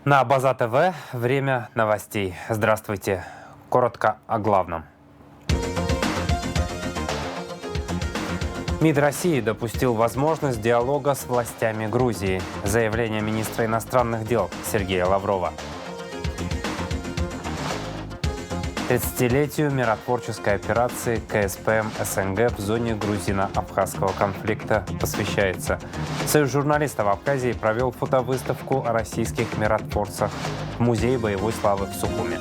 На База ТВ время новостей. Здравствуйте. Коротко о главном. МИД России допустил возможность диалога с властями Грузии. Заявление министра иностранных дел Сергея Лаврова. 30-летию миротворческой операции КСПМ СНГ в зоне грузино-абхазского конфликта посвящается. Союз журналистов Абхазии провел фотовыставку о российских миротворцах в Музее боевой славы в Сухуми.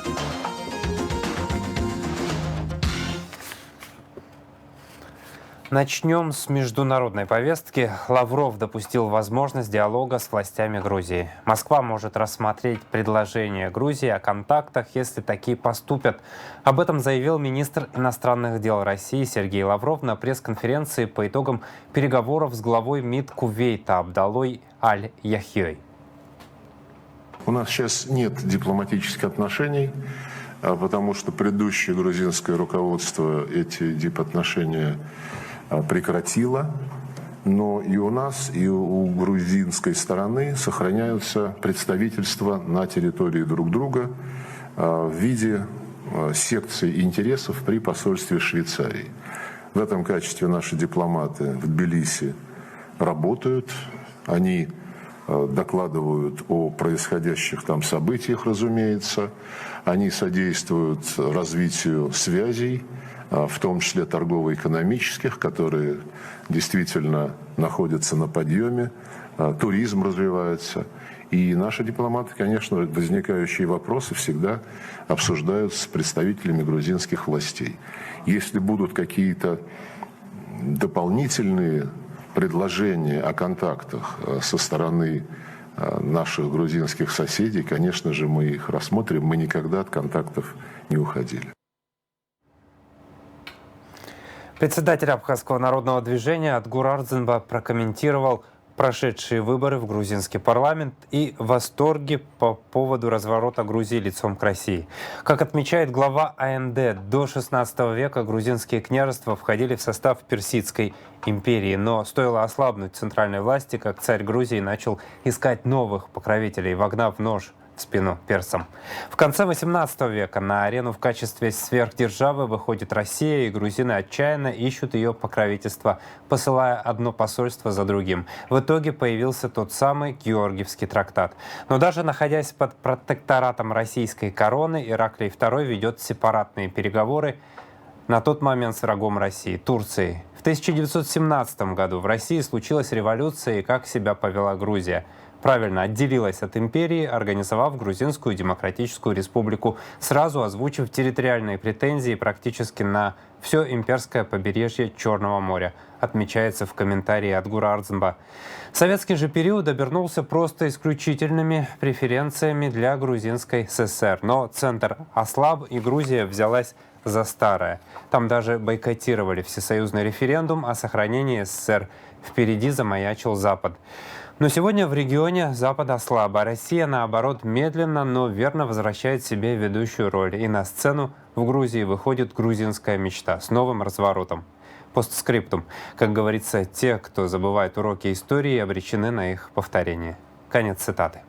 Начнем с международной повестки. Лавров допустил возможность диалога с властями Грузии. Москва может рассмотреть предложение Грузии о контактах, если такие поступят. Об этом заявил министр иностранных дел России Сергей Лавров на пресс-конференции по итогам переговоров с главой МИД Кувейта Абдалой Аль-Яхьей. У нас сейчас нет дипломатических отношений, потому что предыдущее грузинское руководство эти дипотношения прекратила, но и у нас, и у грузинской стороны сохраняются представительства на территории друг друга в виде секций интересов при посольстве Швейцарии. В этом качестве наши дипломаты в Тбилиси работают, они докладывают о происходящих там событиях, разумеется, они содействуют развитию связей, в том числе торгово-экономических, которые действительно находятся на подъеме, туризм развивается. И наши дипломаты, конечно, возникающие вопросы всегда обсуждают с представителями грузинских властей. Если будут какие-то дополнительные предложения о контактах со стороны наших грузинских соседей, конечно же, мы их рассмотрим. Мы никогда от контактов не уходили. Председатель Абхазского народного движения Адгур Ардзинба прокомментировал прошедшие выборы в грузинский парламент и восторги по поводу разворота Грузии лицом к России. Как отмечает глава АНД, до XVI века грузинские княжества входили в состав Персидской империи, но стоило ослабнуть центральной власти, как царь Грузии начал искать новых покровителей, вогнав нож в спину персам. В конце XVIII века на арену в качестве сверхдержавы выходит Россия, и грузины отчаянно ищут ее покровительство, посылая одно посольство за другим. В итоге появился тот самый Георгиевский трактат. Но даже находясь под протекторатом российской короны, Ираклий II ведет сепаратные переговоры на тот момент с врагом России, Турцией. В 1917 году в России случилась революция, и как себя повела Грузия? Правильно, отделилась от империи, организовав Грузинскую Демократическую Республику, сразу озвучив территориальные претензии практически на все имперское побережье Черного моря, отмечается в комментарии Адгура Ардзинба. Советский же период обернулся просто исключительными преференциями для Грузинской ССР, но центр ослаб, и Грузия взялась за старое. Там даже бойкотировали всесоюзный референдум о сохранении СССР. Впереди замаячил Запад. Но сегодня в регионе Запад ослаб, а Россия, наоборот, медленно, но верно возвращает себе ведущую роль. И на сцену в Грузии выходит грузинская мечта с новым разворотом. Постскриптум. Как говорится, те, кто забывает уроки истории, обречены на их повторение. Конец цитаты.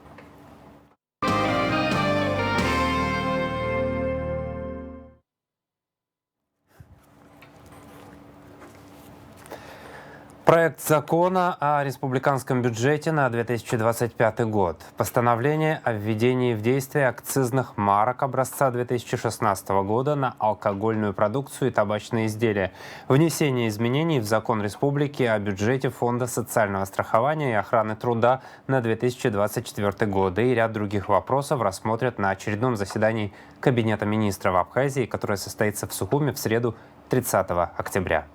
Проект закона о республиканском бюджете на 2025 год. Постановление о введении в действие акцизных марок образца 2016 года на алкогольную продукцию и табачные изделия. Внесение изменений в закон республики о бюджете Фонда социального страхования и охраны труда на 2024 год и ряд других вопросов рассмотрят на очередном заседании Кабинета министров Абхазии, которое состоится в Сухуми в среду 30 октября.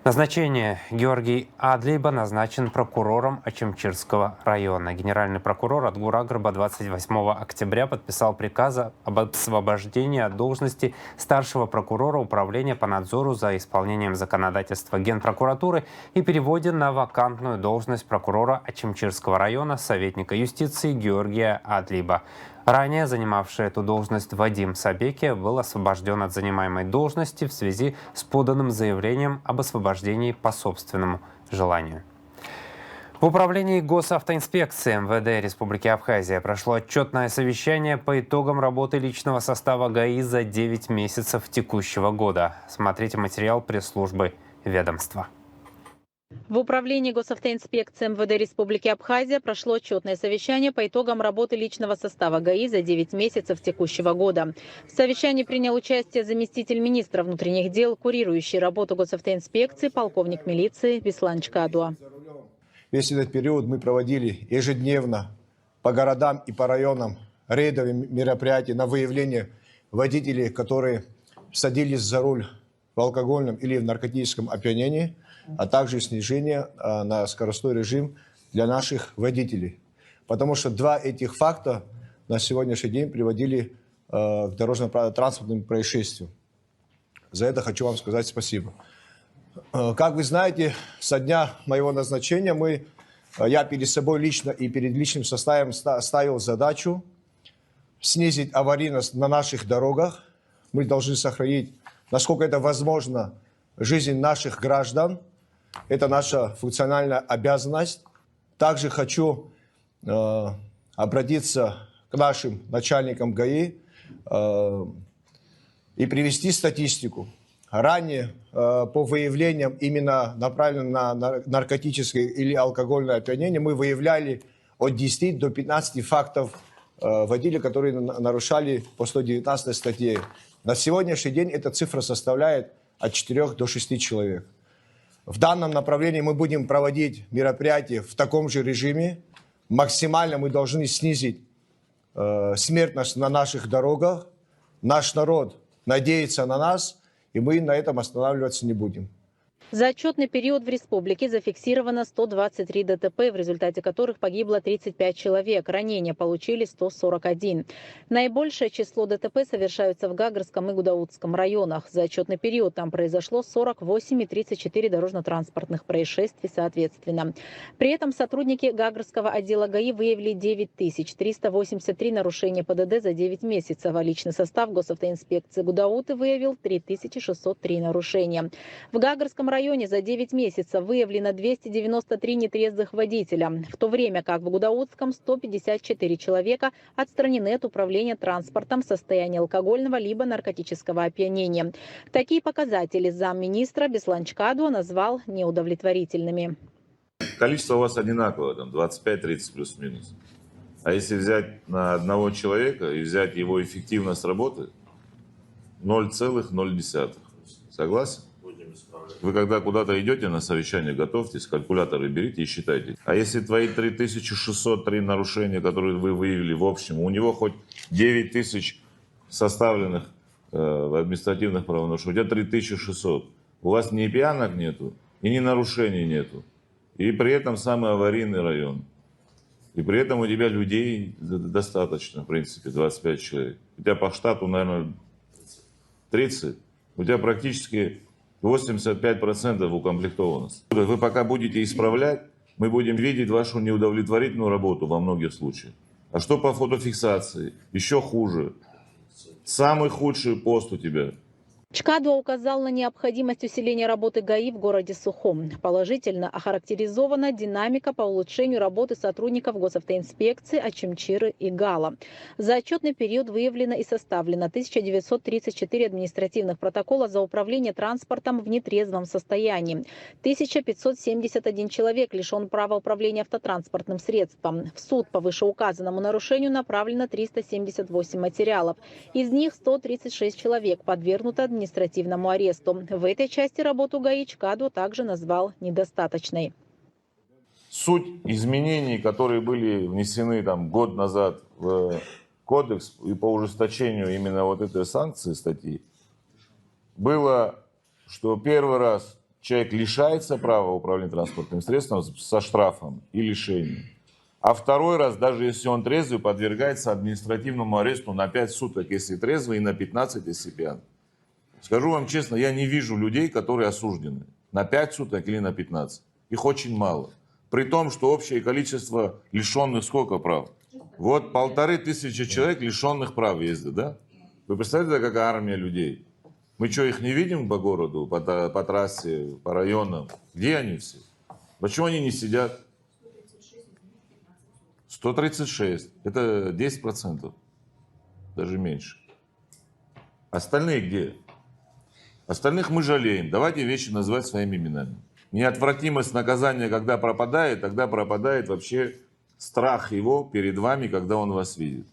Назначение. Георгий Адлиба назначен прокурором Очимчирского района. Генеральный прокурор Адгур Агрба 28 октября подписал приказ об освобождении от должности старшего прокурора Управления по надзору за исполнением законодательства Генпрокуратуры и переводе на вакантную должность прокурора Очимчирского района советника юстиции Георгия Адлиба. Ранее занимавший эту должность Вадим Сабеки был освобожден от занимаемой должности в связи с поданным заявлением об освобождении по собственному желанию. В управлении госавтоинспекции МВД Республики Абхазия прошло отчетное совещание по итогам работы личного состава ГАИ за 9 месяцев текущего года. Смотрите материал пресс-службы ведомства. В управлении госавтоинспекции МВД Республики Абхазия прошло отчетное совещание по итогам работы личного состава ГАИ за 9 месяцев текущего года. В совещании принял участие заместитель министра внутренних дел, курирующий работу госавтоинспекции, полковник милиции Беслан Чкадуа. Весь этот период мы проводили ежедневно по городам и по районам рейдовые мероприятия на выявление водителей, которые садились за руль в алкогольном или в наркотическом опьянении, а также снижение на скоростной режим для наших водителей. Потому что два этих факта на сегодняшний день приводили к дорожно-транспортным происшествиям. За это хочу вам сказать спасибо. Как вы знаете, со дня моего назначения я перед собой лично и перед личным составом ставил задачу снизить аварийность на наших дорогах. Мы должны сохранить, насколько это возможно, жизнь наших граждан. Это наша функциональная обязанность. Также хочу обратиться к нашим начальникам ГАИ и привести статистику. Ранее по выявлениям именно направленным на наркотическое или алкогольное опьянение мы выявляли от 10 до 15 фактов водителей, которые нарушали по 119 статье. На сегодняшний день эта цифра составляет от 4 до 6 человек. В данном направлении мы будем проводить мероприятия в таком же режиме. Максимально мы должны снизить смертность на наших дорогах. Наш народ надеется на нас, и мы на этом останавливаться не будем. За отчетный период в республике зафиксировано 123 ДТП, в результате которых погибло 35 человек. Ранения получили 141. Наибольшее число ДТП совершаются в Гагрском и Гудаутском районах. За отчетный период там произошло 48 и 34 дорожно-транспортных происшествий соответственно. При этом сотрудники Гагрского отдела ГАИ выявили 9383 нарушения ПДД за 9 месяцев, а личный состав госавтоинспекции Гудауты выявил 3603 нарушения. В Гагрском районе за 9 месяцев выявлено 293 нетрезвых водителя, в то время как в Гудаутском 154 человека отстранены от управления транспортом в состоянии алкогольного либо наркотического опьянения. Такие показатели замминистра Беслан Чкадуа назвал неудовлетворительными. Количество у вас одинаковое, там 25-30 плюс-минус. А если взять на одного человека и взять его эффективность работы, 0,0. Согласен? Вы когда куда-то идете на совещание, готовьтесь, калькуляторы берите и считайте. А если твои 3603 нарушения, которые вы выявили в общем, у него хоть 9000 составленных административных правонарушений, у тебя 3600. У вас ни пьянок нету, и ни нарушений нету. И при этом самый аварийный район. И при этом у тебя людей достаточно, в принципе, 25 человек. У тебя по штату, наверное, 30. У тебя практически 85% укомплектованность. Вы пока будете исправлять, мы будем видеть вашу неудовлетворительную работу во многих случаях. А что по фотофиксации? Еще хуже. Самый худший пост у тебя. Чкадуа указал на необходимость усиления работы ГАИ в городе Сухом. Положительно охарактеризована динамика по улучшению работы сотрудников госавтоинспекции Очимчиры и Гала. За отчетный период выявлено и составлено 1934 административных протокола за управление транспортом в нетрезвом состоянии. 1571 человек лишен права управления автотранспортным средством. В суд по вышеуказанному нарушению направлено 378 материалов. Из них 136 человек подвергнуты административному аресту. В этой части работу ГАИ Чкадуа также назвал недостаточной. Суть изменений, которые были внесены год назад в кодекс и по ужесточению именно вот этой санкции статьи, было, что первый раз человек лишается права управления транспортным средством со штрафом и лишением. А второй раз, даже если он трезвый, подвергается административному аресту на 5 суток, если трезвый, и на 15, если пьян. Скажу вам честно, я не вижу людей, которые осуждены на 5 суток или на 15. Их очень мало. При том, что общее количество лишенных сколько прав? Вот 1500 человек лишенных прав ездят, да? Вы представляете, какая армия людей? Мы что, их не видим по городу, по трассе, по районам? Где они все? Почему они не сидят? 136. Это 10%. Даже меньше. Остальные где? Остальных мы жалеем. Давайте вещи называть своими именами. Неотвратимость наказания, когда пропадает, тогда пропадает вообще страх его перед вами, когда он вас видит.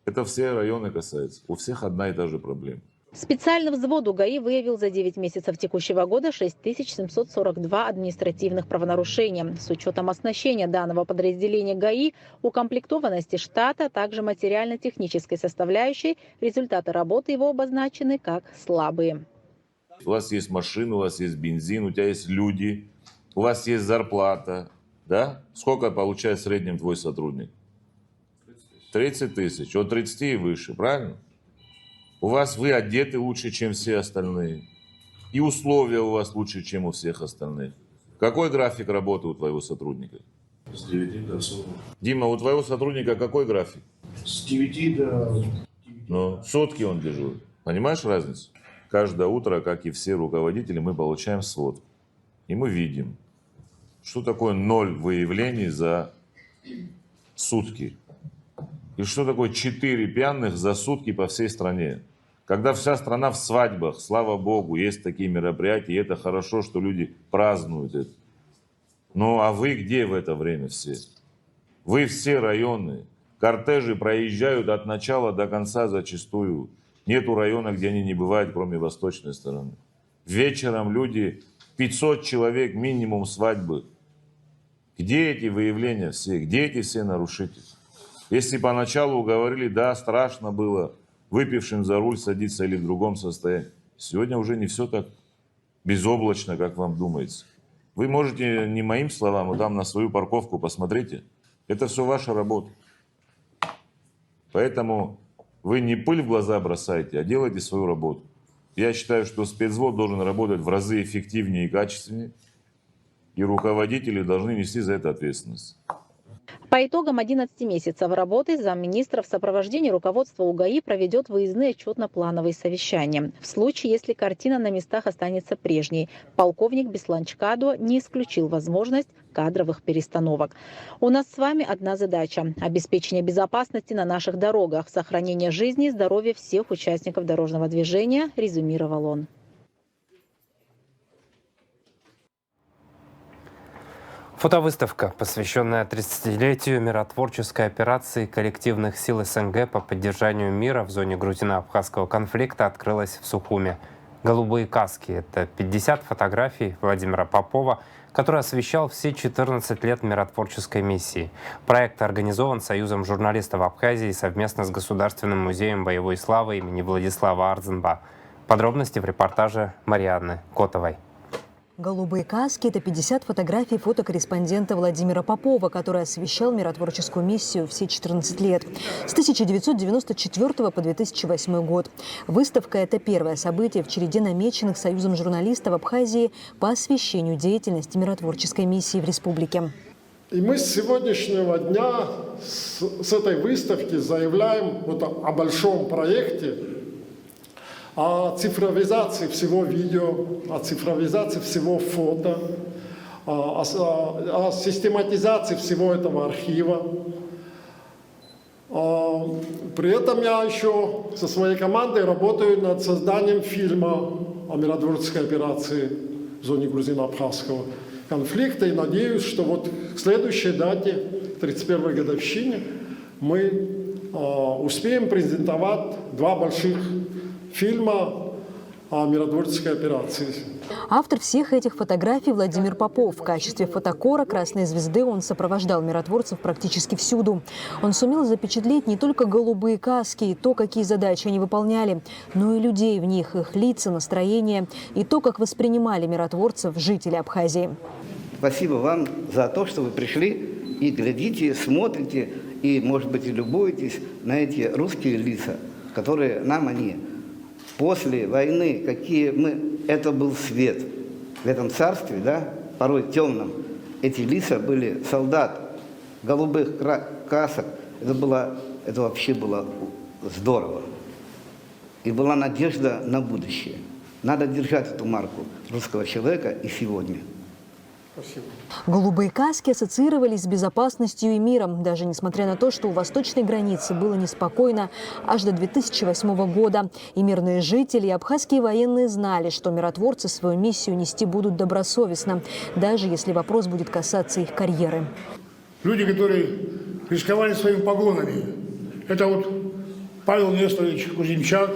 Это все районы касается. У всех одна и та же проблема. Специальный взвод УГАИ выявил за 9 месяцев текущего года 6742 административных правонарушения. С учетом оснащения данного подразделения ГАИ, укомплектованности штата, а также материально-технической составляющей, результаты работы его обозначены как слабые. У вас есть машина, у вас есть бензин, у тебя есть люди, у вас есть зарплата. Да? Сколько получает в среднем твой сотрудник? 30 тысяч. От 30 и выше, правильно? Вы одеты лучше, чем все остальные. И условия у вас лучше, чем у всех остальных. Какой график работы у твоего сотрудника? С 9 до 40. Дима, у твоего сотрудника какой график? С 9 до... Ну, сутки он дежурит. Понимаешь разницу? Каждое утро, как и все руководители, мы получаем сводку. И мы видим, что такое 0 выявлений за сутки. И что такое 4 пьяных за сутки по всей стране. Когда вся страна в свадьбах, слава богу, есть такие мероприятия, и это хорошо, что люди празднуют это. Ну а вы где в это время все? Вы все районы. Кортежи проезжают от начала до конца зачастую. Нету района, где они не бывают, кроме восточной стороны. Вечером люди, 500 человек минимум свадьбы. Где эти выявления все? Где эти все нарушители? Если поначалу говорили, да, страшно было выпившим за руль садиться или в другом состоянии, сегодня уже не все так безоблачно, как вам думается. Вы можете не моим словам, а там на свою парковку посмотрите. Это все ваша работа. Поэтому вы не пыль в глаза бросайте, а делайте свою работу. Я считаю, что спецвзвод должен работать в разы эффективнее и качественнее, и руководители должны нести за это ответственность. По итогам 11 месяцев работы замминистра в сопровождении руководства УГАИ проведет выездные отчетно-плановые совещания. В случае, если картина на местах останется прежней, полковник Бесланчкадо не исключил возможность кадровых перестановок. У нас с вами одна задача – обеспечение безопасности на наших дорогах, сохранение жизни и здоровья всех участников дорожного движения, резюмировал он. Фотовыставка, посвященная 30-летию миротворческой операции коллективных сил СНГ по поддержанию мира в зоне грузино-абхазского конфликта, открылась в Сухуме. «Голубые каски» — это 50 фотографий Владимира Попова, который освещал все 14 лет миротворческой миссии. Проект организован Союзом журналистов Абхазии совместно с Государственным музеем боевой славы имени Владислава Арзенба. Подробности в репортаже Марианны Котовой. «Голубые каски» — это 50 фотографий фотокорреспондента Владимира Попова, который освещал миротворческую миссию все 14 лет, с 1994 по 2008 год. Выставка – это первое событие в череде намеченных Союзом журналистов Абхазии по освещению деятельности миротворческой миссии в республике. И мы с сегодняшнего дня, с этой выставки, заявляем о большом проекте, о цифровизации всего видео, о цифровизации всего фото, о систематизации всего этого архива. При этом я еще со своей командой работаю над созданием фильма о миротворческой операции в зоне грузино-абхазского конфликта. И надеюсь, что вот к следующей дате, 31-й годовщине, мы успеем презентовать 2 больших фильма о миротворческой операции. Автор всех этих фотографий Владимир Попов. В качестве фотокора «Красной звезды» он сопровождал миротворцев практически всюду. Он сумел запечатлеть не только голубые каски и то, какие задачи они выполняли, но и людей в них, их лица, настроения и то, как воспринимали миротворцев жители Абхазии. Спасибо вам за то, что вы пришли и глядите, смотрите и, может быть, и любуетесь на эти русские лица, которые нам они после войны, какие мы, это был свет в этом царстве, да, порой темном. Эти лица были солдат, голубых касок. Это вообще было здорово. И была надежда на будущее. Надо держать эту марку русского человека и сегодня. Спасибо. Голубые каски ассоциировались с безопасностью и миром, даже несмотря на то, что у восточной границы было неспокойно аж до 2008 года. И мирные жители, и абхазские военные знали, что миротворцы свою миссию нести будут добросовестно, даже если вопрос будет касаться их карьеры. Люди, которые рисковали своими погонами. Это вот Павел Несторович Кузьмичак,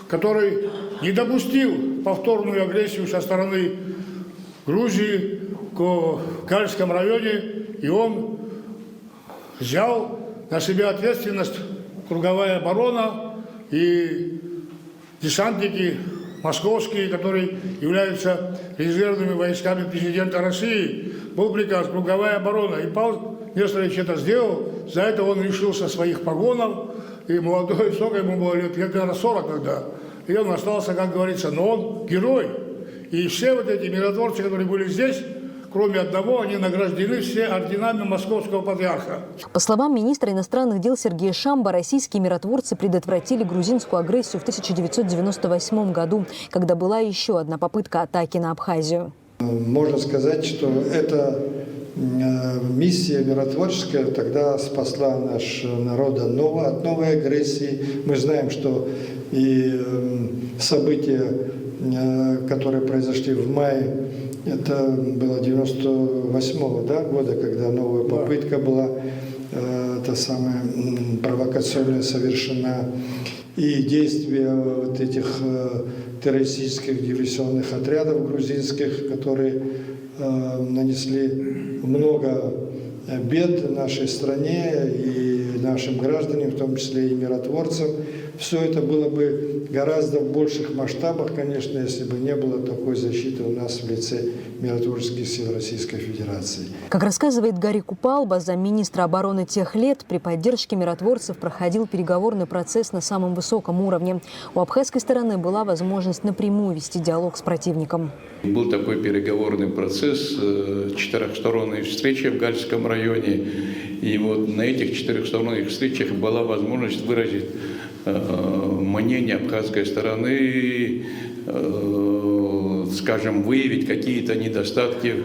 который не допустил повторную агрессию со стороны Грузии в Гальском районе, и он взял на себя ответственность круговая оборона и десантники московские, которые являются резервными войсками президента России. Был приказ круговая оборона, и Павел Несторович это сделал, за это он лишился своих погонов, и молодой, сколько ему было лет, наверное, 40 тогда, и он остался, как говорится, но он герой. И все вот эти миротворцы, которые были здесь, кроме одного, они награждены все орденами Московского патриарха. По словам министра иностранных дел Сергея Шамба, российские миротворцы предотвратили грузинскую агрессию в 1998 году, когда была еще одна попытка атаки на Абхазию. Можно сказать, что эта миссия миротворческая тогда спасла наш народ от новой агрессии. Мы знаем, что и события, которые произошли в мае, это было 98-го года, когда новая попытка была, та самая провокационная совершена, и действия вот этих террористических диверсионных отрядов грузинских, которые нанесли много бед нашей стране и нашим гражданам, в том числе и миротворцам. Все это было бы гораздо в больших масштабах, конечно, если бы не было такой защиты у нас в лице миротворческих сил Российской Федерации. Как рассказывает Гарри Купалба, замминистра обороны тех лет, при поддержке миротворцев проходил переговорный процесс на самом высоком уровне. У абхазской стороны была возможность напрямую вести диалог с противником. Был такой переговорный процесс, четырехсторонние встречи в Гальском районе. И вот на этих четырехсторонних встречах была возможность выразить мнение абхазской стороны, скажем, выявить какие-то недостатки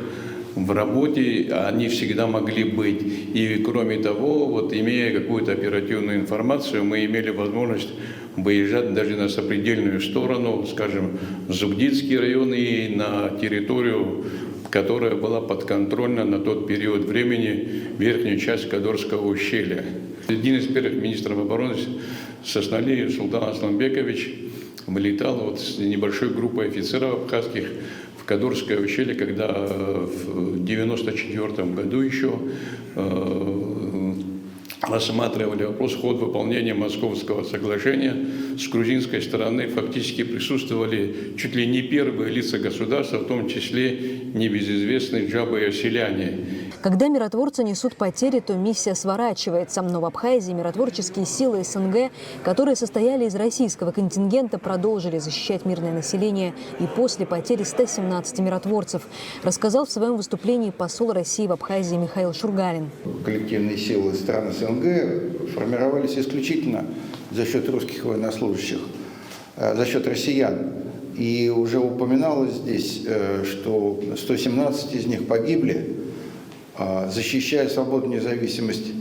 в работе, они всегда могли быть. И кроме того, вот имея какую-то оперативную информацию, мы имели возможность выезжать даже на сопредельную сторону, скажем, в Зугдитский район и на территорию, которая была подконтрольна на тот период времени, верхнюю часть Кадорского ущелья. Один из первых министров обороны Сосналиев Султан Асламбекович вылетал вот с небольшой группой офицеров абхазских в Кадорское ущелье, когда в 1994 году еще рассматривали вопрос ход выполнения Московского соглашения. С грузинской стороны фактически присутствовали чуть ли не первые лица государства, в том числе небезызвестные джабы и оселяне. Когда миротворцы несут потери, то миссия сворачивается. Но в Абхазии миротворческие силы СНГ, которые состояли из российского контингента, продолжили защищать мирное население и после потери 117 миротворцев, рассказал в своем выступлении посол России в Абхазии Михаил Шургалин. Коллективные силы стран СНГ формировались исключительно за счет русских военнослужащих, за счет россиян. И уже упоминалось здесь, что 117 из них погибли, защищая свободу, независимость,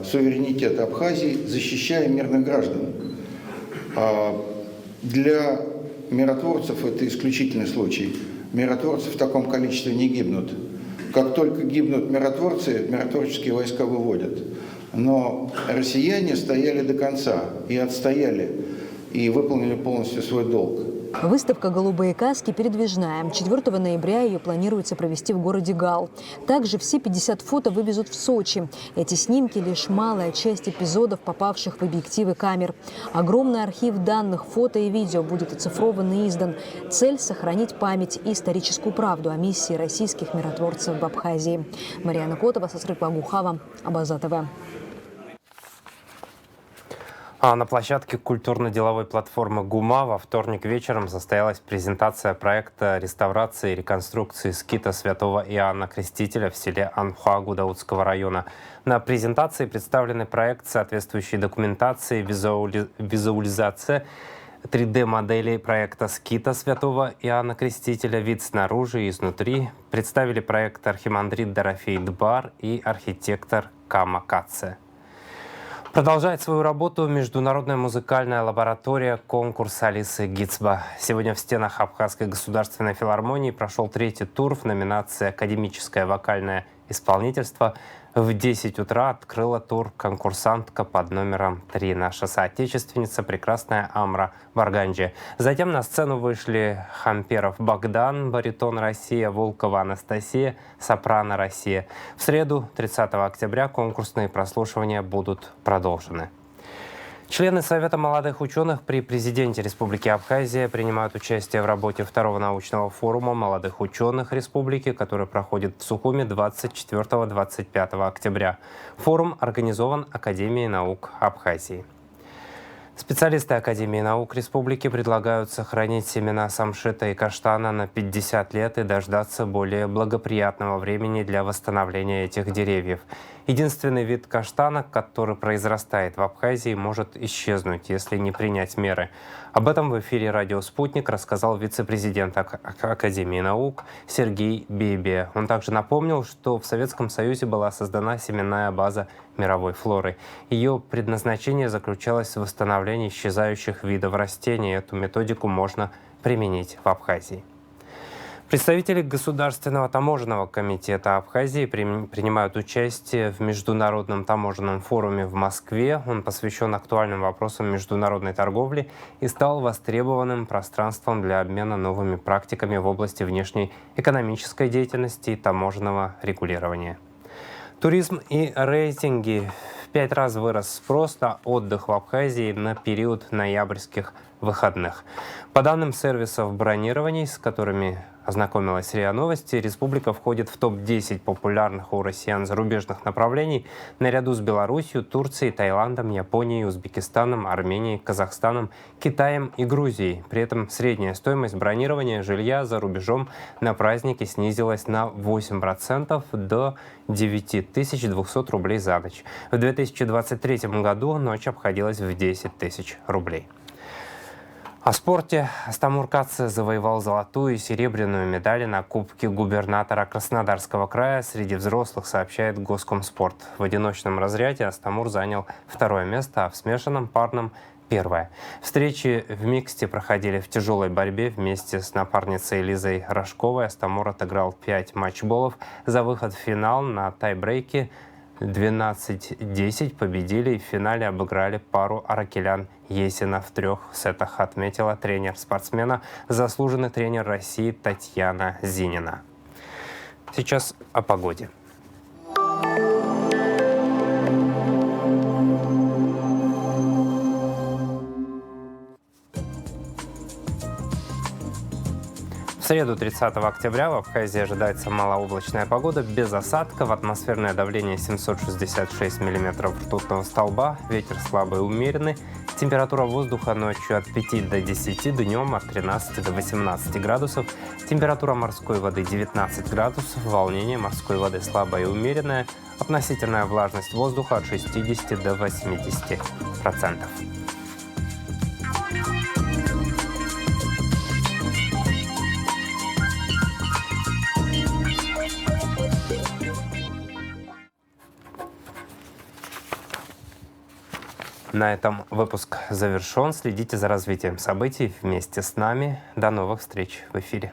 суверенитет Абхазии, защищая мирных граждан. Для миротворцев это исключительный случай. Миротворцы в таком количестве не гибнут. Как только гибнут миротворцы, миротворческие войска выводят. Но россияне стояли до конца и отстояли, и выполнили полностью свой долг. Выставка «Голубые каски» передвижная. 4 ноября ее планируется провести в городе Гал. Также все 50 фото вывезут в Сочи. Эти снимки – лишь малая часть эпизодов, попавших в объективы камер. Огромный архив данных, фото и видео будет оцифрован и издан. Цель – сохранить память и историческую правду о миссии российских миротворцев в Абхазии. Марьяна Котова, Сосрык Багухава, Абаза ТВ. А на площадке культурно-деловой платформы ГУМА во вторник вечером состоялась презентация проекта реставрации и реконструкции скита святого Иоанна Крестителя в селе Анхуа Гудаутского района. На презентации представлены проект соответствующей документации, визуализация 3D-модели проекта «Скита» святого Иоанна Крестителя, вид снаружи и изнутри, представили проект архимандрит Дорофей Дбар и архитектор Кама Каце. Продолжает свою работу международная музыкальная лаборатория «Конкурс Алисы Гицба». Сегодня в стенах Абхазской государственной филармонии прошел третий тур в номинации «Академическое вокальное исполнительство». В 10 утра открыла тур конкурсантка под номером 3, наша соотечественница, прекрасная Амра Варганджи. Затем на сцену вышли Хамперов Богдан, баритон Россия, Волкова Анастасия, сопрано Россия. В среду, 30 октября, конкурсные прослушивания будут продолжены. Члены Совета молодых ученых при президенте Республики Абхазия принимают участие в работе второго научного форума молодых ученых республики, который проходит в Сухуми 24-25 октября. Форум организован Академией наук Абхазии. Специалисты Академии наук Республики предлагают сохранить семена самшита и каштана на 50 лет и дождаться более благоприятного времени для восстановления этих деревьев. Единственный вид каштана, который произрастает в Абхазии, может исчезнуть, если не принять меры. Об этом в эфире «Радио Спутник» рассказал вице-президент Академии наук Сергей Бебе. Он также напомнил, что в Советском Союзе была создана семенная база мировой флоры. Ее предназначение заключалось в восстановлении исчезающих видов растений. Эту методику можно применить в Абхазии. Представители Государственного таможенного комитета Абхазии принимают участие в Международном таможенном форуме в Москве. Он посвящен актуальным вопросам международной торговли и стал востребованным пространством для обмена новыми практиками в области внешней экономической деятельности и таможенного регулирования. Туризм и рейтинги. В 5 раз вырос спрос на отдых в Абхазии на период ноябрьских выходных. По данным сервисов бронирований, с которыми ознакомилась РИА Новости, республика входит в топ-10 популярных у россиян зарубежных направлений наряду с Белоруссией, Турцией, Таиландом, Японией, Узбекистаном, Арменией, Казахстаном, Китаем и Грузией. При этом средняя стоимость бронирования жилья за рубежом на праздники снизилась на 8% до 9200 рублей за ночь. В 2023 году ночь обходилась в 10 тысяч рублей. О спорте. Астамур Каце завоевал золотую и серебряную медали на Кубке губернатора Краснодарского края среди взрослых, сообщает Госкомспорт. В одиночном разряде Астамур занял 2 место, а в смешанном парном – 1. Встречи в миксте проходили в тяжелой борьбе. Вместе с напарницей Лизой Рожковой Астамур отыграл 5 матчболов. За выход в финал на тайбрейке 12-10 победили и в финале обыграли пару аракелян Есина в 3 сетах, отметила тренер спортсмена, заслуженный тренер России Татьяна Зинина. Сейчас о погоде. В среду 30 октября в Абхазии ожидается малооблачная погода без осадков, атмосферное давление 766 миллиметров ртутного столба, ветер слабый и умеренный, температура воздуха ночью от 5 до 10, днем от 13 до 18 градусов, температура морской воды 19 градусов, волнение морской воды слабое и умеренное, относительная влажность воздуха от 60 до 80%. На этом выпуск завершен. Следите за развитием событий вместе с нами. До новых встреч в эфире.